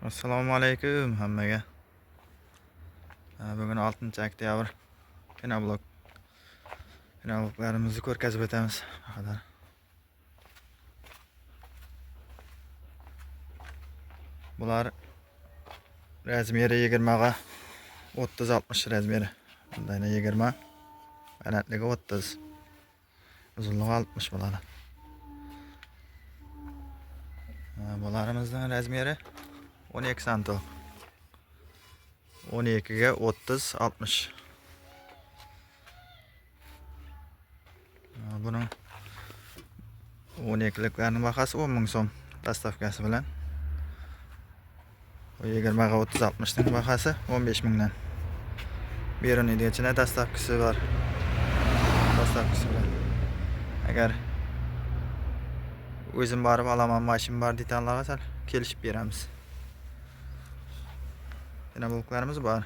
Assalomu alaykum hammaga. Bugun 6 oktyabr. Pinobloklarimizni ko'rgazib o'tamiz. Haqida. Bular razmeri 20 ga 30-60 razmeri. Bundayni 20, balandligi 30, uzunligi 60 bo'ladi. Bolarimizning razmeri 12 santim. 12 ga 30, 60. Buning 12liklarning bahasi 10 ming so'm dastavkasi bilan. 20 ga 30, 60 ning bahasi 15 mingdan. Berunning ichida dastavkasi bor. Dastavkasi bilan. Agar o'zim borib olaman, mashin bor detallarga sal kelishib beramiz. Pinobloklarimiz bor.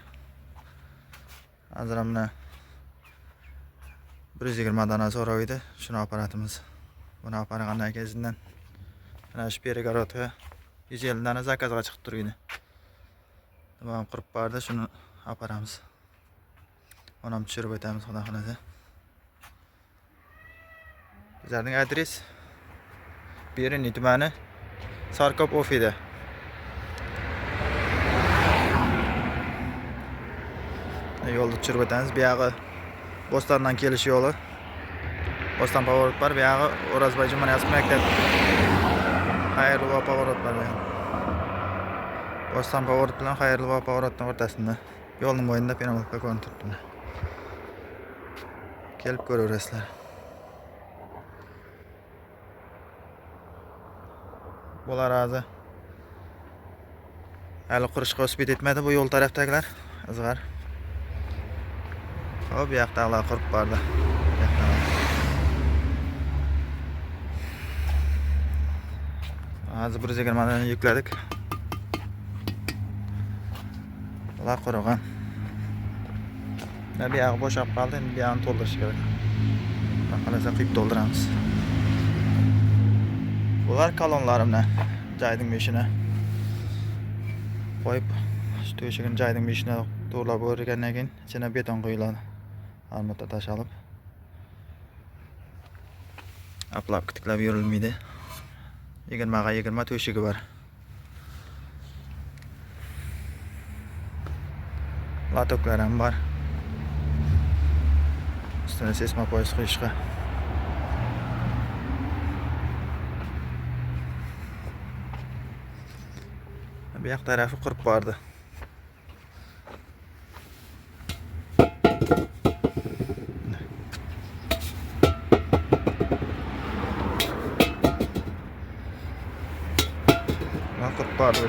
Hozir mana 120 dona so'rov edi. Shuni aparatimiz. Buni apargandan keyin mana shu перегородка 150 dona zakazga chiqib turibdi. Tamam qurib bordi, shuni aparamiz. Onam tushirib o'tamiz, xudo xolasa. Bizlarning adres Beruniy tumani Sarkop ofida. Yo'lni tushirib o'tamiz. Bu yog'i Bo'stondan kelish yo'li. Bo'ston pоворот bor, bu yog'i O'rozboy Jumaniyasi maktab. Xayrli va pоворot bor. Bo'ston pоворot bilan Xayrli va pоворotning o'rtasida. Yo'lning bo'yinda pinoblokka ko'rinib turibdi. Kelib ko'raverasizlar. Bular hozir hali qurishga o'sib yetmadi, bu yo'l tarafdagilar izg'ar. Hop, bu yoqdagilar qurib bordi. Hozir 120 dan yukladik. Bular qurgan. Bu yog'i bo'shab qoldi, endi bu yog'ini to'ldirish kerak. Xolasa qilib to'ldiramiz. Bular kolonlarimni joyding beshini qo'yib, shu to'shigini joyding beshini to'g'rilab o'rgandan keyin ichine beton qo'yiladi. Armata tashalib. Aplab tiklab yurilmaydi. 20 ga 20 to'shigi bor. Latoklar ham bor. Ustini sesma poyez qo'yishga. Bu yoq tarafi qurib bordi. Mana qurib bordi.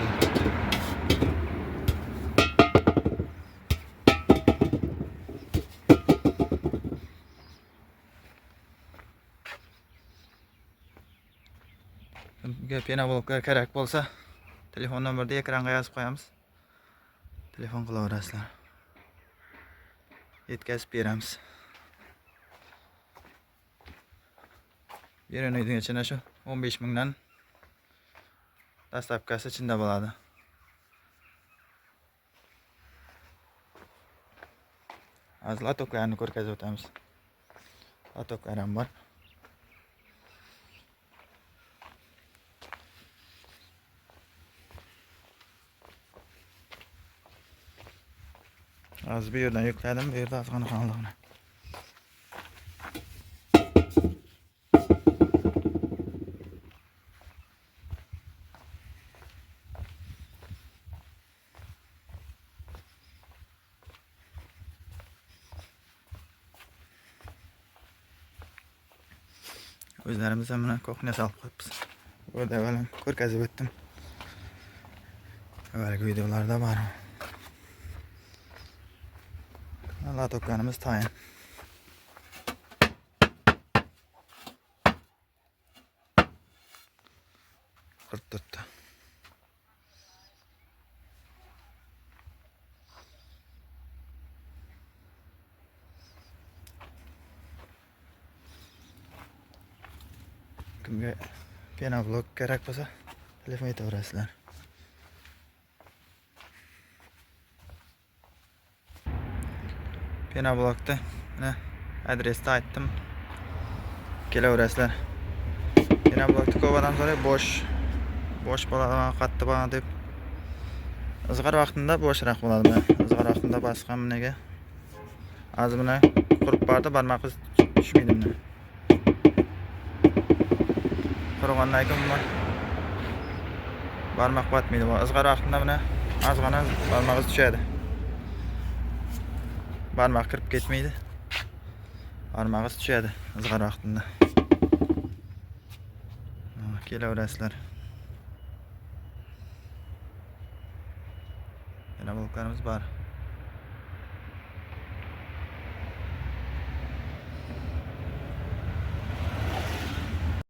Pinobloklar kerak bo'lsa, telefon nomerda ekranga yozib qo'yamiz. Telefon qilaverasizlar. Yetkazib beramiz. Beruniyning ichida shu 15 mingdan dastavkasi ichida bo'ladi. Hozir latoklarni ko'rgazib o'tamiz. Latoklar ham bor. Hozir bu yerdan yukladim, bu yerda ozgina qoldi. O'zlarimiz ham mana kuxnya solib qo'yibmiz. Bu yerda avval ko'rgazib o'tdim. Avvalgi videolarda bor. Latoklarimiz tayin. Qirib turibdi. Kimga pinoblok kerak bo'lsa, telefon etaverasizlar. Penoblokda mana adresni aytdim. Kelaverasizlar. Penoblokda ko'p odam so'raydi, bo'sh bo'ladimi, qattiq bo'ladimi deb. Izg'ir vaqtida bo'shroq bo'ladi. Izg'ir vaqtida boshqa nega az buni qurib bordi, barmoqingiz tushmaydi buni. Qurg'ondan keyin barmoq batmaydi. Izg'ir vaqtida buni ozgina barmog'ingiz tushadi. Barmoq kirib ketmaydi. Barmog'ingiz tushadi izg'ir vaqtida. Kelaverasizlar. Yana bulklarimiz bor.